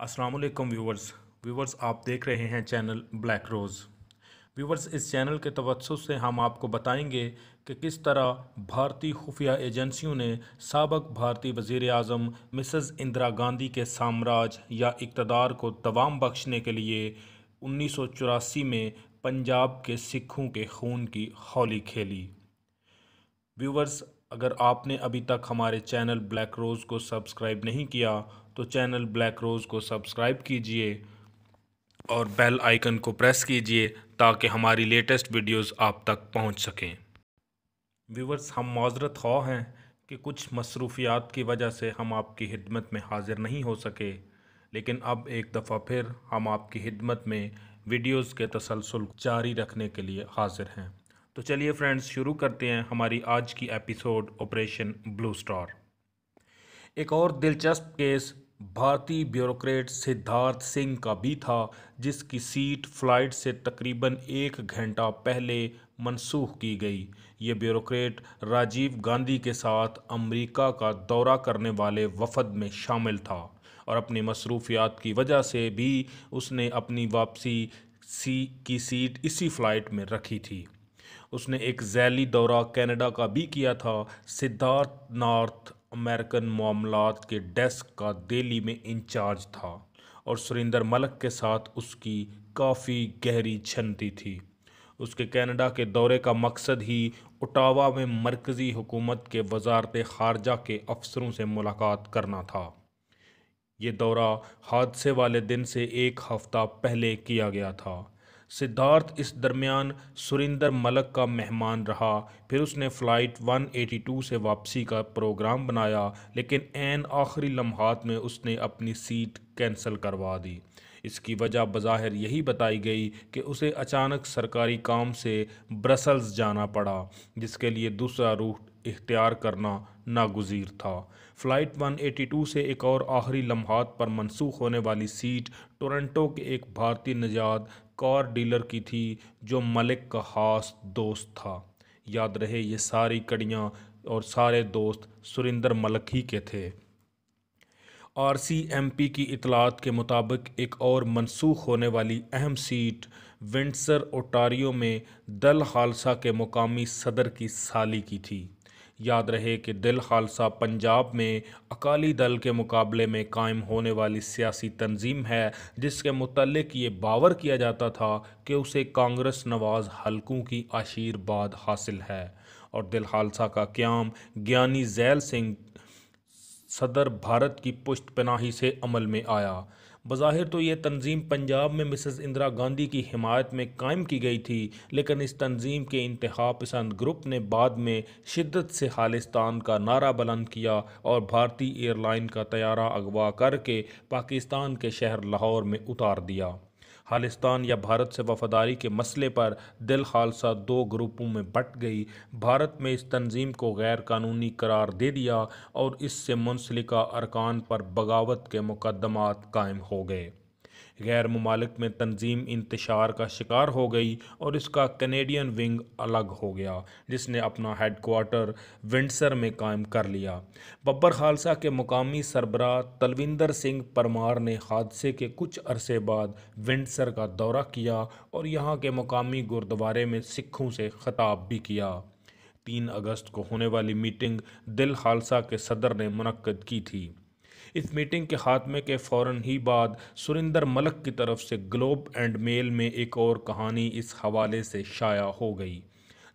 अस्सलाम वालेकुम व्यूवर्स आप देख रहे हैं चैनल ब्लैक रोज़। व्यूवर्स, इस चैनल के तवज्जुह से हम आपको बताएंगे कि किस तरह भारतीय खुफिया एजेंसियों ने साबक भारतीय वज़ीर आज़म मिसेस इंदिरा गांधी के साम्राज्य या इक़्तिदार को दवाम बख्शने के लिए 1984 में पंजाब के सिखों के खून की होली खेली। व्यूवर्स, अगर आपने अभी तक हमारे चैनल ब्लैक रोज़ को सब्सक्राइब नहीं किया तो चैनल ब्लैक रोज़ को सब्सक्राइब कीजिए और बेल आइकन को प्रेस कीजिए ताकि हमारी लेटेस्ट वीडियोस आप तक पहुंच सकें। व्यूवर्स, हम माजरत ख़्वाह हैं कि कुछ मसरूफियात की वजह से हम आपकी खिदमत में हाज़िर नहीं हो सके, लेकिन अब एक दफ़ा फिर हम आपकी खिदमत में वीडियोस के तसलसल जारी रखने के लिए हाज़िर हैं। तो चलिए फ्रेंड्स, शुरू करते हैं हमारी आज की एपिसोड ऑपरेशन ब्लू स्टार। एक और दिलचस्प केस भारतीय ब्यूरोक्रेट सिद्धार्थ सिंह का भी था, जिसकी सीट फ्लाइट से तकरीबन 1 घंटा पहले मनसूख की गई। ये ब्यूरोक्रेट राजीव गांधी के साथ अमेरिका का दौरा करने वाले वफद में शामिल था और अपनी मसरूफियात की वजह से भी उसने अपनी वापसी की सीट इसी फ़्लाइट में रखी थी। उसने एक ज़ैली दौरा कनाडा का भी किया था। सिद्धार्थ नॉर्थ अमेरिकन मामलात के डेस्क का दिल्ली में इंचार्ज था और सुरिंदर मलक के साथ उसकी काफ़ी गहरी छनती थी। उसके कनाडा के दौरे का मकसद ही ओटावा में मरकज़ी हुकूमत के वजारत ख़ारजा के अफसरों से मुलाकात करना था। ये दौरा हादसे वाले दिन से 1 हफ्ता पहले किया गया था। सिद्धार्थ इस दरमियान सुरिंदर मलक का मेहमान रहा। फिर उसने फ़्लाइट 182 से वापसी का प्रोग्राम बनाया, लेकिन ऐन आखिरी लम्हात में उसने अपनी सीट कैंसिल करवा दी। इसकी वजह बज़ाहिर यही बताई गई कि उसे अचानक सरकारी काम से ब्रसल्स जाना पड़ा, जिसके लिए दूसरा रूट इख्तियार करना नागुज़ीर था। फ़्लाइट 182 से एक और आखिरी लम्हात पर मनसूख होने वाली सीट टोरंटो के एक भारतीय निजात कार डीलर की थी, जो मलिक का खास दोस्त था। याद रहे, ये सारी कड़ियाँ और सारे दोस्त सुरिंदर मलक ही के थे। RCMP की इतलात के मुताबिक एक और मनसूख होने वाली अहम सीट विंडसर ओटारियो में दल खालसा के मुकामी सदर की साली की थी। याद रहे कि दल खालसा पंजाब में अकाली दल के मुकाबले में कायम होने वाली सियासी तंजीम है, जिसके मुतल्लिक ये बावर किया जाता था कि उसे कांग्रेस नवाज हलकों की आशीर्वाद हासिल है और दिल खालसा का क़याम ज्ञानी ज़ैल सिंह सदर भारत की पुष्टपनाही से अमल में आया। बज़ाहिर तो ये तंजीम पंजाब में मिसेस इंदिरा गांधी की हिमायत में कायम की गई थी, लेकिन इस तंजीम के इंतहा पसंद ग्रुप ने बाद में शिद्दत से खालिस्तान का नारा बुलंद किया और भारतीय एयरलाइन का तैयारा अगवा करके पाकिस्तान के शहर लाहौर में उतार दिया। खालिस्तान या भारत से वफादारी के मसले पर दिल खालसा 2 ग्रुपों में बट गई। भारत में इस तंजीम को गैर कानूनी करार दे दिया और इससे मुंसलिका अरकान पर बगावत के मुकदमात कायम हो गए। गैर ममालिक में तंजीम इंतशार का शिकार हो गई और इसका कैनेडियन विंग अलग हो गया, जिसने अपना हेडक्वार्टर विंडसर में कायम कर लिया। बब्बर खालसा के मुकामी सरबराह तलविंदर सिंह परमार ने हादसे के कुछ अरसे बाद विंडसर का दौरा किया और यहाँ के मुकामी गुरुद्वारे में सिखों से खिताब भी किया। 3 अगस्त को होने वाली मीटिंग दिल खालसा के सदर ने मुनक्कद की थी। इस मीटिंग के खात्मे के फ़ौरन ही बाद सुरिंदर मलक की तरफ से ग्लोब एंड मेल में एक और कहानी इस हवाले से शाया हो गई,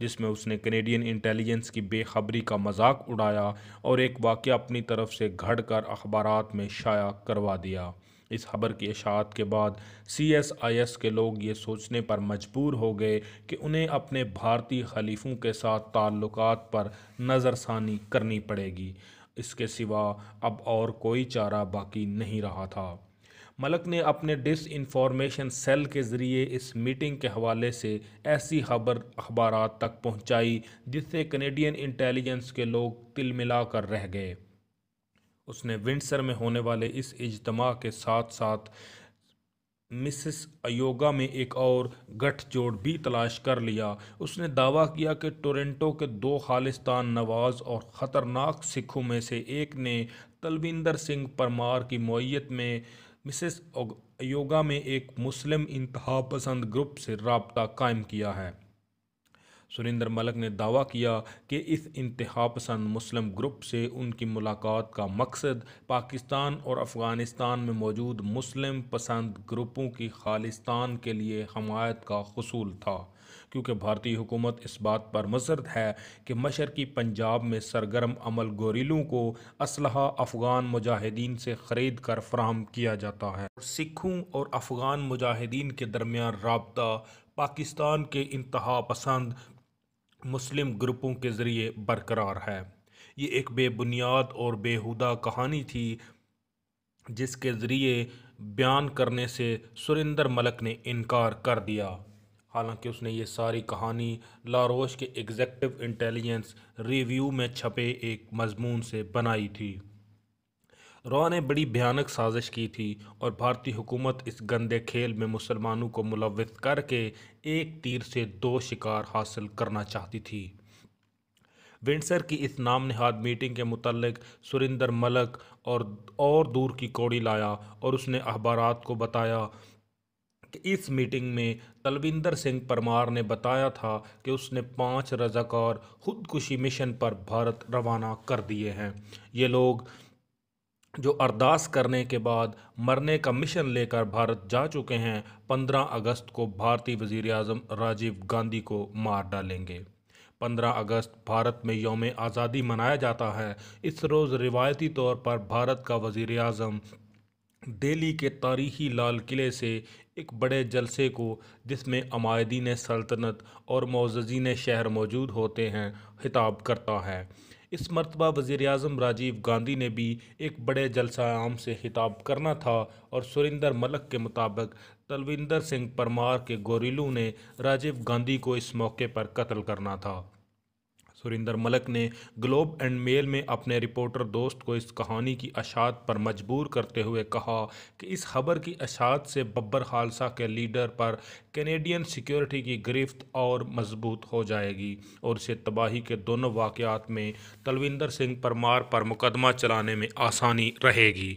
जिसमें उसने कैनेडियन इंटेलिजेंस की बेखबरी का मजाक उड़ाया और एक वाक़या अपनी तरफ से घड़ कर अखबारात में शाया करवा दिया। इस खबर की इशाअत के बाद CSIS के लोग ये सोचने पर मजबूर हो गए कि उन्हें अपने भारतीय खलीफों के साथ ताल्लुकात पर नज़रसानी करनी पड़ेगी। इसके सिवा अब और कोई चारा बाकी नहीं रहा था। मलक ने अपने डिस इन्फॉर्मेशन सेल के ज़रिए इस मीटिंग के हवाले से ऐसी खबर अखबारात तक पहुंचाई जिससे कैनेडियन इंटेलिजेंस के लोग तिलमिला कर रह गए। उसने विंडसर में होने वाले इस इज्तिमा के साथ साथ मिसेस अयोगा में एक और गठजोड़ भी तलाश कर लिया। उसने दावा किया कि टोरंटो के 2 खालिस्तान नवाज और ख़तरनाक सिखों में से एक ने तलविंदर सिंह परमार की मौयत में मिसेस योगा में एक मुस्लिम इंतहा पसंद ग्रुप से राब्ता कायम किया है। सुरिंदर मलक ने दावा किया कि इस इंतहापसंद मुस्लिम ग्रुप से उनकी मुलाकात का मकसद पाकिस्तान और अफ़गानिस्तान में मौजूद मुस्लिम पसंद ग्रुपों की खालिस्तान के लिए हमायत का हुसूल था, क्योंकि भारतीय हुकूमत इस बात पर मुसर्रद है कि मशरकी पंजाब में सरगर्म अमल गोरिलों को असलहा अफ़गान मुजाहिदीन से ख़रीद कर फराहम किया जाता है। सिखों और अफ़गान मुजाहिदीन के दरमियान राब्ता पाकिस्तान के इंतहा पसंद मुस्लिम ग्रुपों के ज़रिए बरकरार है। ये एक बेबुनियाद और बेहुदा कहानी थी जिसके ज़रिए बयान करने से सुरिंदर मलक ने इनकार कर दिया। हालांकि उसने ये सारी कहानी लारोश के एग्जेक्टिव इंटेलिजेंस रिव्यू में छपे एक मजमून से बनाई थी। रॉ ने बड़ी भयानक साजिश की थी और भारतीय हुकूमत इस गंदे खेल में मुसलमानों को मुलव्विस करके एक तीर से दो शिकार हासिल करना चाहती थी। विंडसर की इस नाम नहाद मीटिंग के मुतल्लिक सुरिंदर मलक और दूर की कौड़ी लाया और उसने अखबारात को बताया कि इस मीटिंग में तलविंदर सिंह परमार ने बताया था कि उसने 5 रज़ाकार खुदकुशी मिशन पर भारत रवाना कर दिए हैं। ये लोग जो अरदास करने के बाद मरने का मिशन लेकर भारत जा चुके हैं, 15 अगस्त को भारतीय वज़ीर आज़म राजीव गांधी को मार डालेंगे। 15 अगस्त भारत में यौम आज़ादी मनाया जाता है। इस रोज़ रिवायती तौर पर भारत का वज़ीर आज़म दिल्ली के तारीखी लाल किले से एक बड़े जलसे को, जिसमें अमायदीन सल्तनत और मोअज़्ज़ीन शहर मौजूद होते हैं, खिताब करता है। इस मरतबा वज़ीर आज़म राजीव गांधी ने भी एक बड़े जलसा आम से खिताब करना था और सुरिंदर मलक के मुताबिक तलविंदर सिंह परमार के गोरिलों ने राजीव गांधी को इस मौके पर कत्ल करना था। सुरिंदर मलक ने ग्लोब एंड मेल में अपने रिपोर्टर दोस्त को इस कहानी की अशात पर मजबूर करते हुए कहा कि इस खबर की अशात से बब्बर खालसा के लीडर पर कैनेडियन सिक्योरिटी की गिरफ्त और मजबूत हो जाएगी और इसे तबाही के दोनों वाक़यात में तलविंदर सिंह परमार पर मुकदमा चलाने में आसानी रहेगी।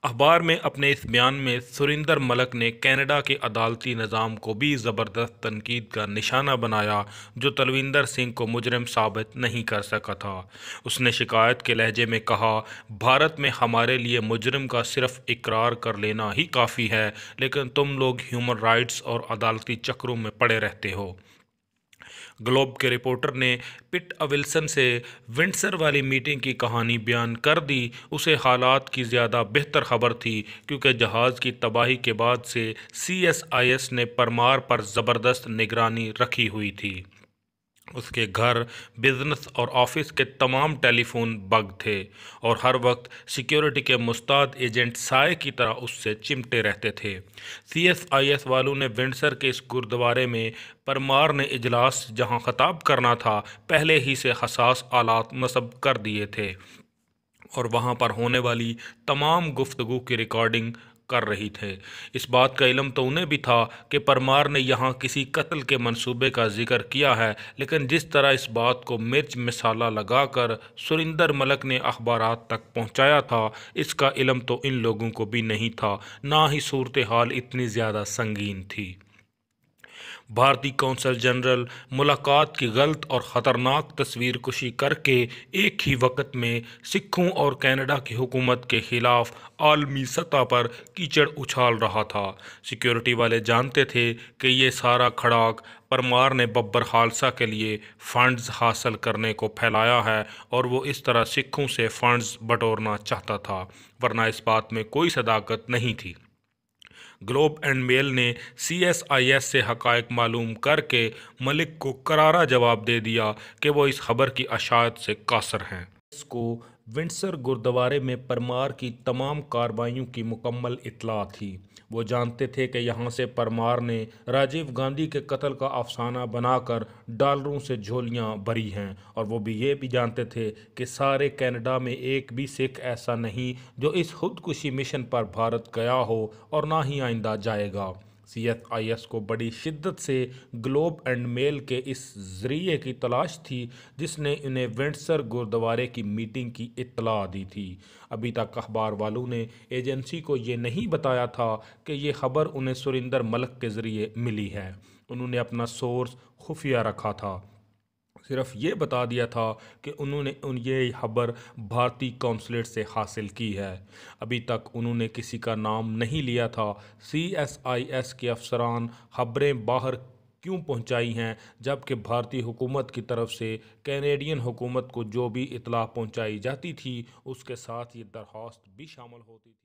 अखबार में अपने इस बयान में सुरिंदर मलक ने कनाडा के अदालती निज़ाम को भी ज़बरदस्त तनकीद का निशाना बनाया, जो तलविंदर सिंह को मुजरिम साबित नहीं कर सका था। उसने शिकायत के लहजे में कहा, भारत में हमारे लिए मुजरिम का सिर्फ इकरार कर लेना ही काफ़ी है, लेकिन तुम लोग ह्यूमन राइट्स और अदालती चक्रों में पड़े रहते हो। ग्लोब के रिपोर्टर ने पिट विल्सन से विंडसर वाली मीटिंग की कहानी बयान कर दी। उसे हालात की ज़्यादा बेहतर खबर थी, क्योंकि जहाज़ की तबाही के बाद से CSIS ने परमार पर ज़बरदस्त निगरानी रखी हुई थी। उसके घर, बिजनेस और ऑफिस के तमाम टेलीफोन बग थे और हर वक्त सिक्योरिटी के मुस्ताद एजेंट साए की तरह उससे चिमटे रहते थे। CSIS वालों ने विंडसर के इस गुरुद्वारे में परमार ने इजलास जहां खताब करना था, पहले ही से हसास आलात नस्ब कर दिए थे और वहां पर होने वाली तमाम गुफ्तगू की रिकॉर्डिंग कर रही थे। इस बात का इल्म तो उन्हें भी था कि परमार ने यहाँ किसी कत्ल के मंसूबे का जिक्र किया है, लेकिन जिस तरह इस बात को मिर्च मसाला लगाकर सुरिंदर मलक ने अखबारात तक पहुँचाया था, इसका इल्म तो इन लोगों को भी नहीं था, ना ही सूरत हाल इतनी ज़्यादा संगीन थी। भारतीय कौंसल जनरल मुलाकात की गलत और ख़तरनाक तस्वीर कुशी करके एक ही वक्त में सिखों और कनाडा की हुकूमत के ख़िलाफ़ आलमी सतह पर कीचड़ उछाल रहा था। सिक्योरिटी वाले जानते थे कि ये सारा खड़ाक परमार ने बब्बर खालसा के लिए फ़ंड्स हासिल करने को फैलाया है और वो इस तरह सिखों से फ़ंड्स बटोरना चाहता था, वरना इस बात में कोई सदाकत नहीं थी। ग्लोब एंड मेल ने CSIS से हक़ाइक़ मालूम करके मलिक को करारा जवाब दे दिया कि वो इस खबर की अशायत से कासर हैं। इसको विंडसर गुरुद्वारे में परमार की तमाम कार्रवाइयों की मुकम्मल इत्तला थी। वो जानते थे कि यहाँ से परमार ने राजीव गांधी के कत्ल का अफसाना बनाकर डॉलरों से झोलियाँ भरी हैं, और वो भी ये भी जानते थे कि सारे कनाडा में एक भी सिख ऐसा नहीं जो इस खुदकुशी मिशन पर भारत गया हो और ना ही आइंदा जाएगा। CSIS को बड़ी शिद्दत से ग्लोब एंड मेल के इस जरिए की तलाश थी जिसने इन्हें विंडसर गुरुद्वारे की मीटिंग की इत्तला दी थी। अभी तक अखबार वालों ने एजेंसी को ये नहीं बताया था कि ये खबर उन्हें सुरिंदर मलक के ज़रिए मिली है। उन्होंने अपना सोर्स खुफिया रखा था, सिर्फ ये बता दिया था कि उन्होंने ये खबर भारतीय कौंसलेट से हासिल की है। अभी तक उन्होंने किसी का नाम नहीं लिया था। CSIS के अफसरान खबरें बाहर क्यों पहुंचाई हैं, जबकि भारतीय हुकूमत की तरफ से कैनेडियन हुकूमत को जो भी इतला पहुंचाई जाती थी उसके साथ ये दरख्वास्त भी शामिल होती थी।